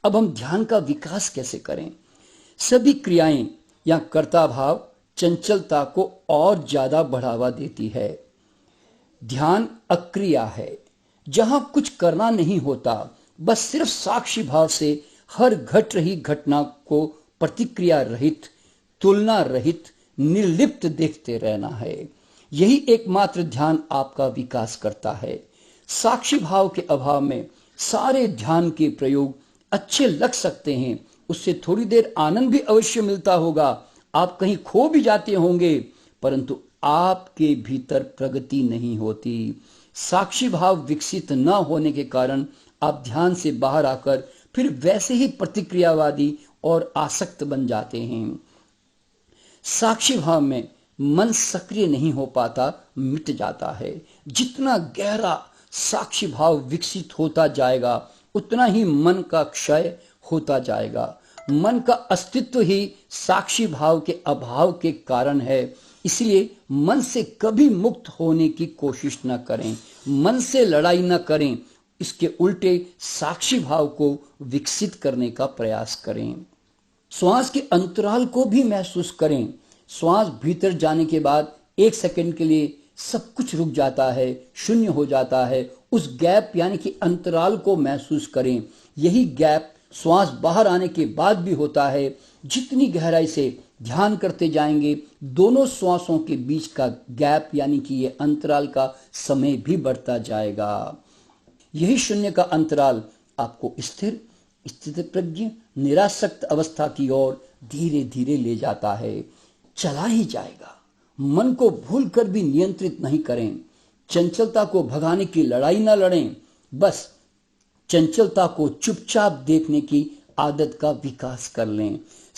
अब हम ध्यान का विकास कैसे करें? सभी क्रियाएं या कर्ता भाव चंचलता को और ज्यादा बढ़ावा देती है। ध्यान अक्रिया है, जहां कुछ करना नहीं होता, बस सिर्फ साक्षी भाव से हर घट रही घटना को प्रतिक्रिया रहित, तुलना रहित, निर्लिप्त देखते रहना है। यही एकमात्र ध्यान आपका विकास करता है। साक्षी भाव के अभाव में सारे ध्यान के प्रयोग अच्छे लग सकते हैं, उससे थोड़ी देर आनंद भी अवश्य मिलता होगा, आप कहीं खो भी जाते होंगे, परंतु आपके भीतर प्रगति नहीं होती। साक्षी भाव विकसित न होने के कारण आप ध्यान से बाहर आकर फिर वैसे ही प्रतिक्रियावादी और आसक्त बन जाते हैं। साक्षी भाव में मन सक्रिय नहीं हो पाता, मिट जाता है। जितना गहरा साक्षी भाव विकसित होता जाएगा, उतना ही मन का क्षय होता जाएगा। मन का अस्तित्व ही साक्षी भाव के अभाव के कारण है। इसलिए मन से कभी मुक्त होने की कोशिश न करें, मन से लड़ाई न करें, इसके उल्टे साक्षी भाव को विकसित करने का प्रयास करें। श्वास के अंतराल को भी महसूस करें। श्वास भीतर जाने के बाद 1 सेकंड के लिए सब कुछ रुक जाता है, शून्य हो जाता है। उस गैप यानी कि अंतराल को महसूस करें। यही गैप श्वास बाहर आने के बाद भी होता है। जितनी गहराई से ध्यान करते जाएंगे, दोनों श्वासों के बीच का गैप यानी कि ये अंतराल का समय भी बढ़ता जाएगा। यही शून्य का अंतराल आपको स्थिर, स्थितप्रज्ञ, निरासक्त अवस्था की ओर धीरे धीरे ले जाता है। चला ही जाएगा। मन को भूलकर भी नियंत्रित नहीं करें। चंचलता को भगाने की लड़ाई न लड़ें, बस चंचलता को चुपचाप देखने की आदत का विकास कर लें।